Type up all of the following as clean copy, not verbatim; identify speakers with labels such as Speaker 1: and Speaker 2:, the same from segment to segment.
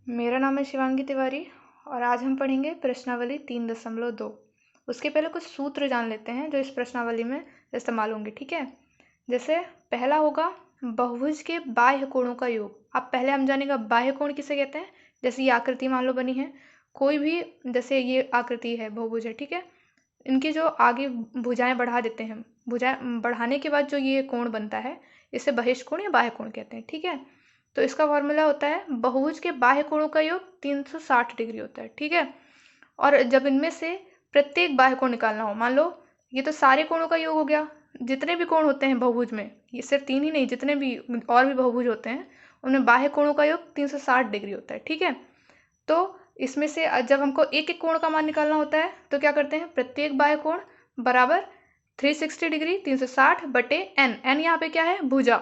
Speaker 1: मेरा नाम है शिवांगी तिवारी और आज हम पढ़ेंगे प्रश्नावली 3.2। उसके पहले कुछ सूत्र जान लेते हैं जो इस प्रश्नावली में इस्तेमाल होंगे। ठीक है, जैसे पहला होगा बहुभुज के बाह्य कोणों का योग। अब पहले हम जानेंगे बाह्य कोण किसे कहते हैं। जैसे ये आकृति मान लो बनी है, कोई भी, जैसे ये आकृति है, बहुभुज है, ठीक है, इनकी जो आगे भुजाएं बढ़ा देते हैं, भुजाएं बढ़ाने के बाद जो ये कोण बनता है इसे बहिष्कोण या बाह्य कोण कहते हैं। ठीक है, तो इसका फॉर्मूला होता है बहुभुज के बाह्य कोणों का योग 360 डिग्री होता है। ठीक है, और जब इनमें से प्रत्येक बाह्य कोण निकालना हो, मान लो ये तो सारे कोणों का योग हो गया, जितने भी कोण होते हैं बहुभुज में, ये सिर्फ 3 ही नहीं, जितने भी और भी बहुभुज होते हैं उनमें बाह्य कोणों का योग 360 डिग्री होता है। ठीक है, तो इसमें से जब हमको एक एक कोण का मान निकालना होता है तो क्या करते हैं, प्रत्येक बाह्य कोण बराबर 360 डिग्री 360 बटे एन। एन यहाँ पे क्या है, भुजा।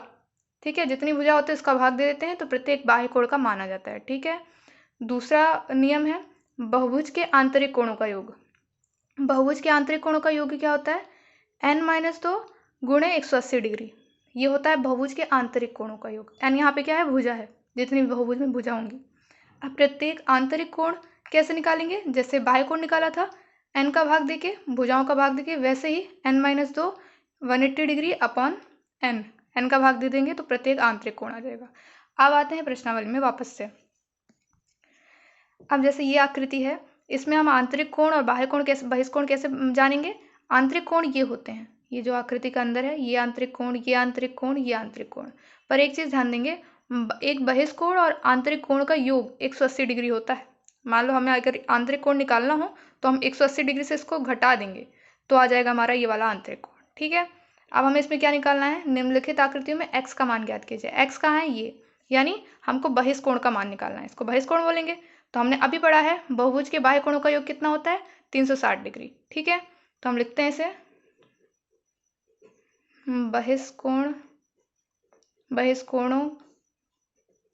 Speaker 1: ठीक है, जितनी भुजा होती है उसका भाग दे देते हैं तो प्रत्येक बाह्य कोण का मान आ जाता है। ठीक है, दूसरा नियम है बहुभुज के आंतरिक कोणों का योग। बहुभुज के आंतरिक कोणों का योग क्या होता है, n-2 गुणे 180 डिग्री। ये होता है बहुभुज के आंतरिक कोणों का योग। n यहाँ पे क्या है, भुजा है, जितनी भी बहुभुज में भुजा होंगी। अब प्रत्येक आंतरिक कोण कैसे निकालेंगे, जैसे बाह्य कोण निकाला था n का भाग देके, भुजाओं का भाग देके, वैसे ही n-2 180 डिग्री अपॉन n का भाग दे देंगे तो प्रत्येक आंतरिक कोण आ जाएगा। अब आते हैं प्रश्नावली में वापस से। अब जैसे ये आकृति है, इसमें हम आंतरिक कोण और बाह्य कोण कैसे, बहिष्कोण कैसे जानेंगे। आंतरिक कोण ये होते हैं, ये जो आकृति का अंदर है, ये आंतरिक कोण, ये आंतरिक कोण, ये आंतरिक कोण। पर एक चीज ध्यान देंगे, एक बहिष्कोण और आंतरिक कोण का योग 180 डिग्री होता है। मान लो हमें अगर आंतरिक कोण निकालना हो तो हम 180 डिग्री से इसको घटा देंगे तो आ जाएगा हमारा ये वाला आंतरिक कोण। ठीक है, अब हमें इसमें क्या निकालना है, निम्नलिखित आकृतियों में x का मान ज्ञात कीजिए। x कहाँ है, ये, यानी हमको बहिष्कोण का मान निकालना है, इसको बहिष्कोण बोलेंगे। तो हमने अभी पढ़ा है बहुभुज के बाह्य कोणों का योग कितना होता है, 360 डिग्री। ठीक है, तो हम लिखते हैं इसे बहिष्कोण, बहिष्कोणों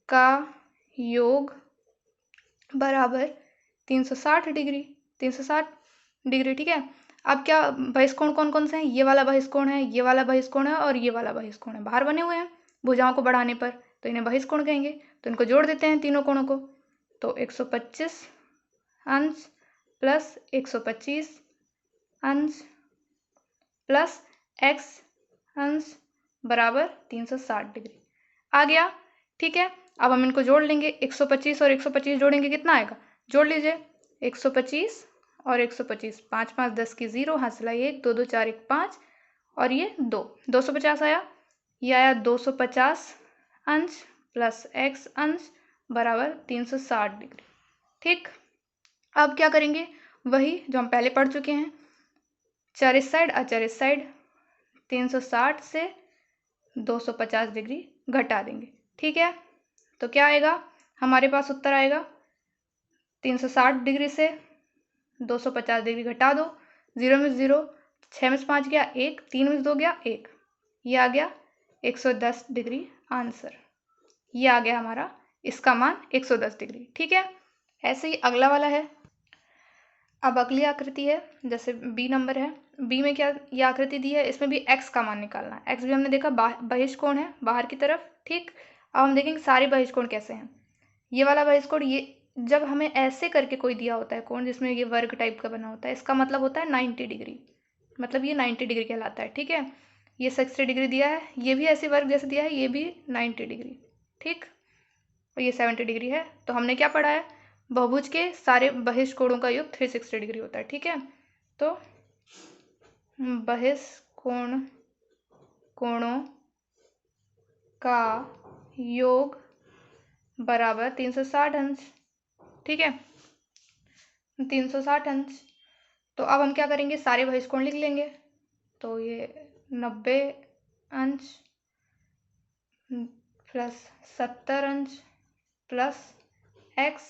Speaker 1: का योग बराबर 360 डिग्री, 360 डिग्री। ठीक है, अब क्या बहिष्कोण कौन कौन से हैं, ये वाला बहिष्कोण है, ये वाला बहिष्कोण है और ये वाला बहिष्कोण है, बाहर बने हुए हैं भुजाओं को बढ़ाने पर, तो इन्हें बहिष्कोण कहेंगे। तो इनको जोड़ देते हैं तीनों कोणों को, तो 125 अंश प्लस 125 अंश प्लस x अंश बराबर 360 डिग्री आ गया। ठीक है, अब हम इनको जोड़ लेंगे, 125 और 125 जोड़ेंगे कितना आएगा, जोड़ लीजिए 125 और 125, 5 5 10 की 0, हासिल 1, 2 2 4 1 5 और ये 2, 250 आया। ये आया 250 अंश प्लस x अंश बराबर 360 डिग्री। ठीक, अब क्या करेंगे, वही जो हम पहले पढ़ चुके हैं, चर इस साइड अचर इस साइड, 360 से 250 डिग्री घटा देंगे। ठीक है, तो क्या आएगा, हमारे पास उत्तर आएगा 360 डिग्री से 250 डिग्री घटा दो, 0 में 0, 6 में 5 गया 1, 3 में 2 गया 1, ये आ गया 110 डिग्री आंसर। ये आ गया हमारा, इसका मान 110 डिग्री। ठीक है, ऐसे ही अगला वाला है। अब अगली आकृति है, जैसे बी नंबर है, बी में क्या ये आकृति दी है, इसमें भी x का मान निकालना है। x भी हमने देखा बहिष्कोण है बाहर की तरफ। ठीक, अब हम देखेंगे सारे बहिष्कोण कैसे हैं। ये वाला बहिष्कोण, ये जब हमें ऐसे करके कोई दिया होता है कोण जिसमें ये वर्ग टाइप का बना होता है, इसका मतलब होता है 90 डिग्री, मतलब ये 90 डिग्री कहलाता है। ठीक है, ये 60 डिग्री दिया है, ये भी ऐसे वर्ग जैसे दिया है, ये भी 90 डिग्री। ठीक, और ये 70 डिग्री है। तो हमने क्या पढ़ा है, बहुभुज के सारे बहिष्कोणों का योग 360 डिग्री होता है। ठीक है, तो बहिष्कोण कोणों का योग बराबर 360 अंश। ठीक है, 360 अंश। तो अब हम क्या करेंगे, सारे बहिष्कोण लिख लेंगे। तो ये 90 अंश प्लस 70 अंश प्लस x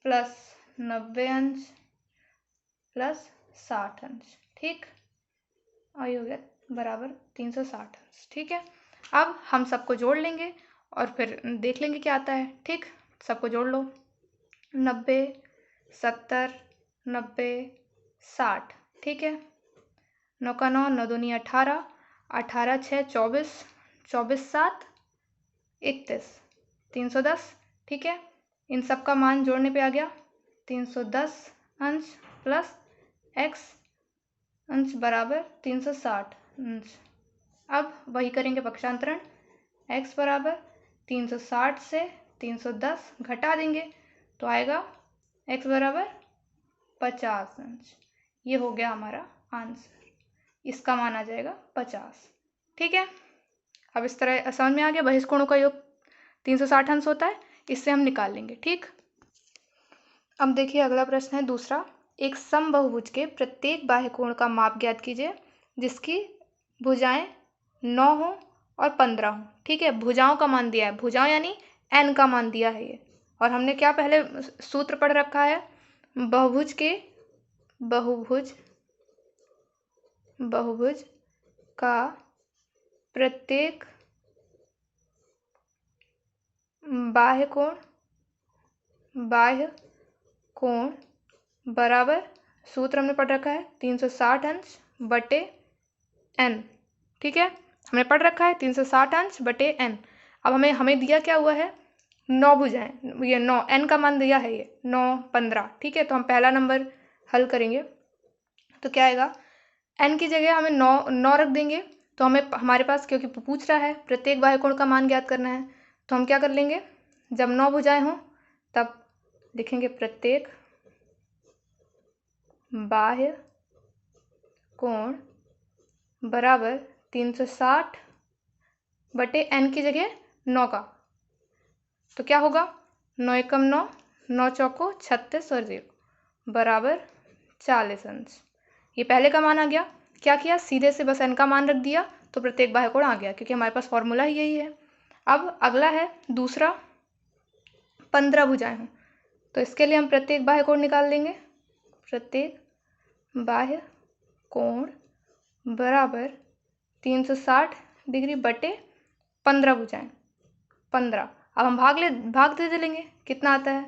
Speaker 1: प्लस 90 अंश प्लस 60 अंश। ठीक, और ये हो गया बराबर 360 अंश। ठीक है, अब हम सबको जोड़ लेंगे और फिर देख लेंगे क्या आता है। ठीक, सबको जोड़ लो, 90 70 90 60। ठीक है, 9 का 9, 9 दूनी 18, 18 6 24, 24 7 31, 310। ठीक है, इन सब का मान जोड़ने पे आ गया 310 अंश प्लस x अंश बराबर 360 अंश। अब वही करेंगे पक्षांतरण, x बराबर 360 से 310 घटा देंगे तो आएगा x बराबर 50 अंश। ये हो गया हमारा आंसर, इसका मान आ जाएगा 50। ठीक है, अब इस तरह समझ में आ गया बहिष्कोणों का योग 360 अंश होता है, इससे हम निकाल लेंगे। ठीक, अब देखिए अगला प्रश्न है दूसरा, एक समबाहुभुज के प्रत्येक बाह्य कोण का माप ज्ञात कीजिए जिसकी भुजाएं 9 हो और 15 हो। ठीक है, भुजाओं का मान दिया है, भुजाओं यानी n का मान दिया है ये, और हमने क्या पहले सूत्र पढ़ रखा है, बहुभुज का प्रत्येक बाह्य कोण बराबर, सूत्र हमने पढ़ रखा है 360 अंश बटे n। ठीक है, हमने पढ़ रखा है 360 अंश बटे n। अब हमें दिया क्या हुआ है, 9 भुजाएं, ये 9 n का मान दिया है, ये 9 15। ठीक है, तो हम पहला नंबर हल करेंगे तो क्या आएगा, n की जगह हमें 9 रख देंगे, तो हमारे पास क्योंकि पूछ रहा है प्रत्येक बाह्य कोण का मान ज्ञात करना है, तो हम क्या कर लेंगे, जब 9 भुजाएं हों तब लिखेंगे प्रत्येक बाह्य कोण बराबर 360 बटे n की जगह 9 का, तो क्या होगा 9 एकम 9, 9 चौको 36 और 0 बराबर 40 अंश। ये पहले का मान आ गया, क्या किया सीधे से बस n का मान रख दिया तो प्रत्येक बाह्य कोण आ गया, क्योंकि हमारे पास फॉर्मूला ही यही है। अब अगला है दूसरा, 15 भुजाएं हों, तो इसके लिए हम प्रत्येक बाह्य कोण निकाल लेंगे, प्रत्येक बाह्य कोण बराबर 360 डिग्री बटे 15 भुजाएं, 15। अब हम भाग दे देंगे, कितना आता है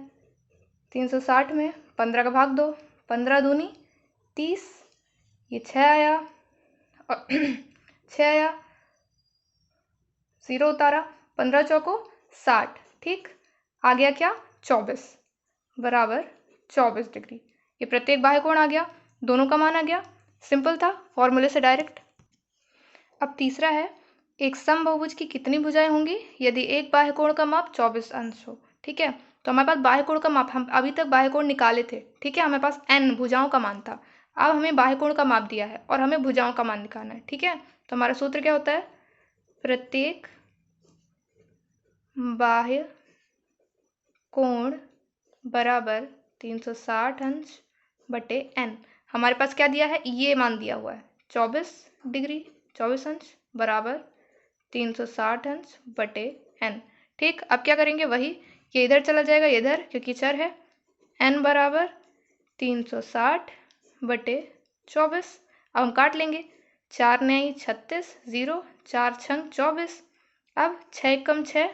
Speaker 1: 360 में 15 का भाग दो, 15 दूनी 30, ये 6 आया और 6 आया, 0 उतारा, 15 चौको 60। ठीक, आ गया क्या 24 बराबर 24 डिग्री। ये प्रत्येक बाह्य कोण आ गया, दोनों का मान आ गया, सिंपल था फॉर्मूले से डायरेक्ट। अब तीसरा है, एक समबाहुभुज की कितनी भुजाएं होंगी यदि एक बाह्य कोण का माप 24 अंश हो। ठीक है, तो हमारे पास बाह्य कोण का माप, हम अभी तक बाह्य कोण निकाले थे। ठीक है, हमारे पास n भुजाओं का मान था, अब हमें बाह्य कोण का माप दिया है और हमें भुजाओं का मान निकालना है। ठीक है, तो हमारा सूत्र क्या होता है, प्रत्येक बाह्य कोण बराबर 360 अंश बटे n। हमारे पास क्या दिया है, ये मान दिया हुआ है 24 डिग्री, 24 अंश बराबर 360 अंश बटे n। ठीक, अब क्या करेंगे, वही ये इधर चला जाएगा इधर, क्योंकि चर है, n बराबर 360 बटे 24। अब हम काट लेंगे, 4 9 36, 0 4 6 24। अब 6 कम 6,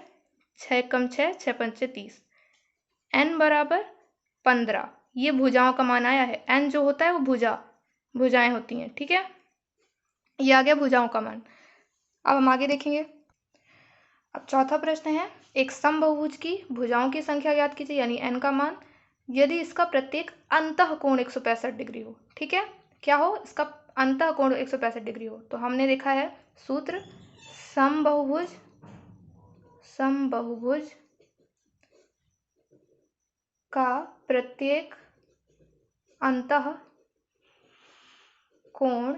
Speaker 1: 6 कम 6, 6 पंचे 30, n बराबर 15। ये भुजाओं का मान आया है, n जो होता है वो भुजाएं होती हैं। ठीक है, ये आ गया भुजाओं का मान। अब हम आगे देखेंगे, अब चौथा प्रश्न है, एक समबाहुभुज की भुजाओं की संख्या ज्ञात कीजिए यानी n का मान यदि इसका प्रत्येक अंतः कोण 165 डिग्री हो। ठीक है, क्या हो, इसका अंतः कोण 165 डिग्री हो, तो हमने देखा है सूत्र, समबाहुभुज का प्रत्येक अंतः कोण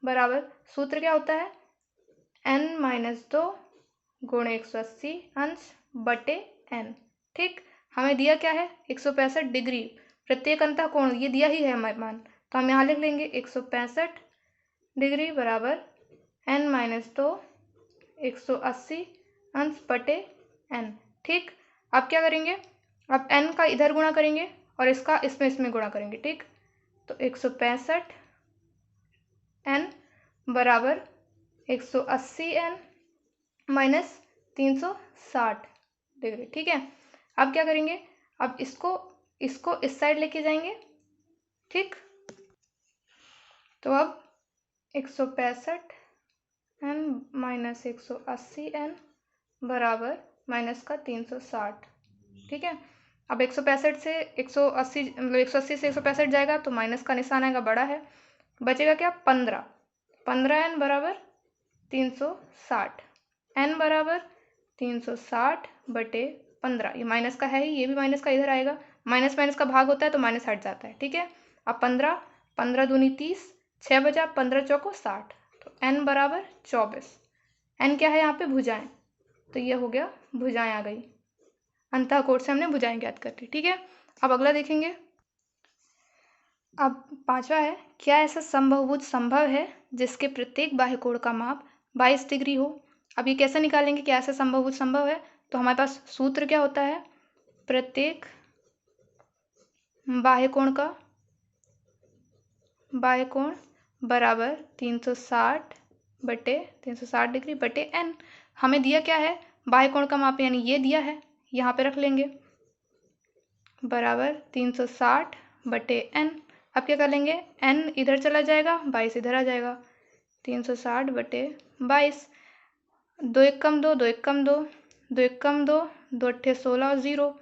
Speaker 1: बराबर, सूत्र क्या होता है, n-2 गुणे 180 अंश बटे n। ठीक, हमें दिया क्या है 165 डिग्री, प्रत्येक अंतः कोण ये दिया ही है हमारे मान, तो हम यहाँ लिख लेंगे 165 डिग्री बराबर n-2 180 अंश बटे n। ठीक, अब क्या करेंगे, अब n का इधर गुणा करेंगे और इसका इसमें गुणा करेंगे। ठीक, तो 165 n बराबर 180 n माइनस 360 डिग्री। ठीक है, अब क्या करेंगे, अब इसको इस साइड लेके जाएंगे। ठीक, तो अब 165 n माइनस 180 n बराबर माइनस का 360 ठीक है। अब 165 से 180 मतलब 180 से 165 जाएगा तो माइनस का निशान आएगा, बड़ा है। बचेगा क्या? 15। 15n बराबर 360। n बराबर 360/15। ये माइनस का है ही, ये भी माइनस का इधर आएगा। माइनस माइनस का भाग होता है तो माइनस हट जाता है, ठीक है। अब 15, 15 दूनी 30, 6 बचा, 15 चौको 60, तो n बराबर 24। n क्या है यहाँ पे? भुजाएं। तो ये हो गया, भुजाएं आ गई। अंतः कोण से हमने भुजाएं ज्ञात कर ली, ठीक है। अब अगला देखेंगे। अब 5वां है, क्या ऐसा समबाहुभुज संभव है जिसके प्रत्येक बाह्य कोण का माप 22 डिग्री हो? अब ये कैसे निकालेंगे कि ऐसा समबाहुभुज संभव है? तो हमारे पास सूत्र क्या होता है? प्रत्येक बाह्य कोण बराबर 360 डिग्री बटे n। हमें दिया क्या है? बाह्य कोण का माप, यानी ये दिया है, यहाँ पे रख लेंगे, बराबर 360/n। अब क्या कर लेंगे? n इधर चला जाएगा, 22 इधर आ जाएगा, 360/22। 2 एक कम 2, 2 एक कम 2, 2 एक कम 2, 2 अट्ठे 16 और 0।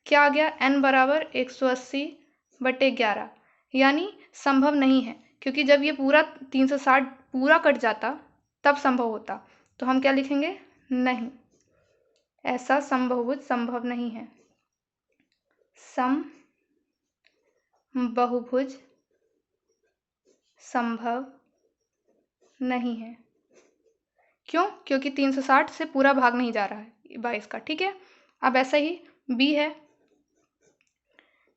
Speaker 1: क्या आ गया? n बराबर 180/11। यानी संभव नहीं है, क्योंकि जब ये पूरा 360 पूरा कट जाता तब संभव होता। तो हम क्या लिखेंगे? नहीं, ऐसा समबाहुभुज संभव नहीं है। समबाहुभुज संभव नहीं है। क्यों? क्योंकि 360 से पूरा भाग नहीं जा रहा है 22 का, ठीक है। अब ऐसा ही बी है,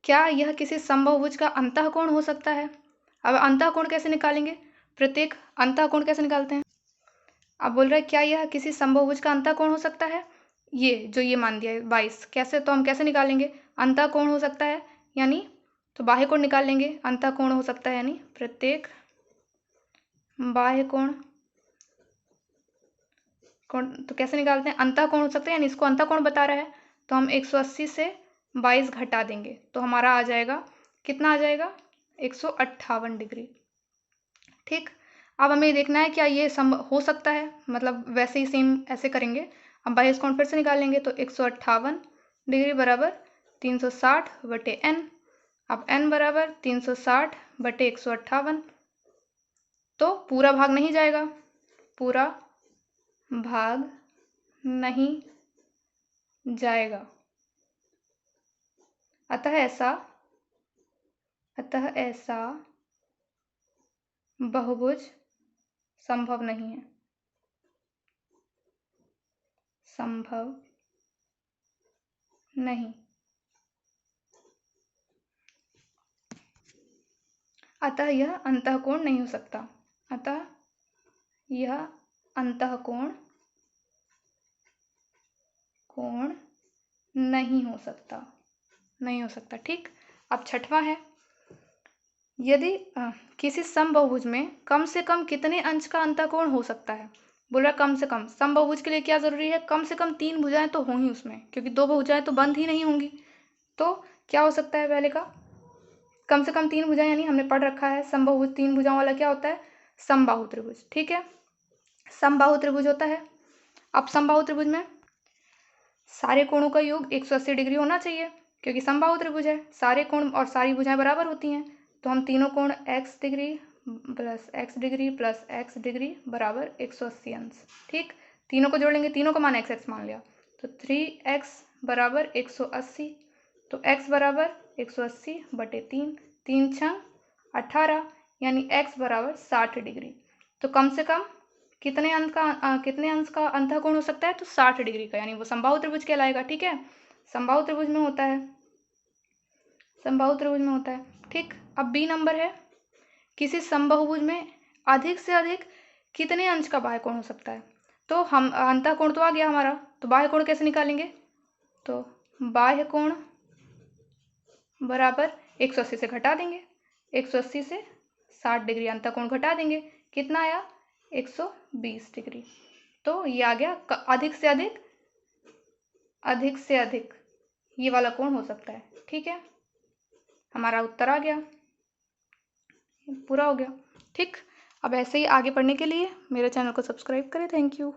Speaker 1: क्या यह किसी समबाहुभुज का अंतःकोण हो सकता है? अब अंतःकोण कैसे निकालेंगे? प्रत्येक अंतःकोण कैसे निकालते हैं? अब बोल रहे हैं क्या यह किसी समबाहुभुज का अंतःकोण हो सकता है? ये जो ये मान दिया है 22, कैसे? तो हम कैसे निकालेंगे? अंतःकोण हो सकता है यानी, तो बाह्य कोण निकाल लेंगे। अंतःकोण हो सकता है यानी प्रत्येक बाह्य कोण तो कैसे निकालते हैं? अंतःकोण हो सकता है यानी इसको अंतःकोण बता रहा है, तो हम 180 से 22 घटा देंगे तो हमारा आ जाएगा, कितना आ जाएगा? 158 डिग्री, ठीक। अब हमें देखना है क्या ये हो सकता है, मतलब वैसे ही सेम ऐसे करेंगे। अब बाह्य कोण फिर से निकालेंगे तो 158 डिग्री बराबर 360/n। अब n बराबर 360/158, तो पूरा भाग नहीं जाएगा, पूरा भाग नहीं जाएगा। अतः ऐसा बहुभुज संभव नहीं है। संभव नहीं। अतः यह अंतःकोण नहीं हो सकता। अतः यह अंतःकोण नहीं हो सकता, नहीं हो सकता, ठीक। अब 6वां है, यदि किसी समबाहुभुज में कम से कम कितने अंश का अंतःकोण हो सकता है? बोल रहा कम से कम। समबाहुभुज के लिए क्या जरूरी है? कम से कम 3 भुजाएं तो होंगी उसमें, क्योंकि 2 भुजाएं तो बंद ही नहीं होंगी। तो क्या हो सकता है? पहले का कम से कम 3 भुजाएं, यानी हमने पढ़ रखा है समबाहुभुज 3 भुजाओं वाला क्या होता है? समबाहु त्रिभुज, ठीक है। समबाहु त्रिभुज होता है। अब समबाहु त्रिभुज में सारे कोणों का योग 180 डिग्री होना चाहिए, क्योंकि समबाहु त्रिभुज है, सारे कोण और सारी भुजाएं बराबर होती हैं। तो हम तीनों कोण x degree plus x degree plus x degree बराबर 180 अंश, ठीक। तीनों को जोड़ लेंगे, तीनों का मान x मान लिया, तो 3x बराबर 180। तो x बराबर 180/3, 3 छंग 18, यानी x बराबर 60 डिग्री। तो कम से कम कितने अंश का अंतःकोण हो सकता है? तो 60 डिग्री का, यानी वो समबाहु त्रिभुज कहलाएगा, ठीक है। समबाहु त्रिभुज में होता है, समबाहु त्रिभुज में होता है, ठीक। अब बी नंबर है, किसी समबाहुभुज में अधिक से अधिक कितने अंश का बाह्य कोण हो सकता है? तो हम अंतःकोण तो आ गया हमारा, तो बाह्य कोण कैसे निकालेंगे? तो बाह्य कोण बराबर 180 से घटा देंगे, 180 से 60 डिग्री अंतःकोण घटा देंगे, कितना आया? 120 डिग्री। तो ये आ गया अधिक से अधिक ये वाला कोण हो सकता है, ठीक है। हमारा उत्तर आ गया, पूरा हो गया, ठीक। अब ऐसे ही आगे पढ़ने के लिए मेरे चैनल को सब्सक्राइब करें। Thank you.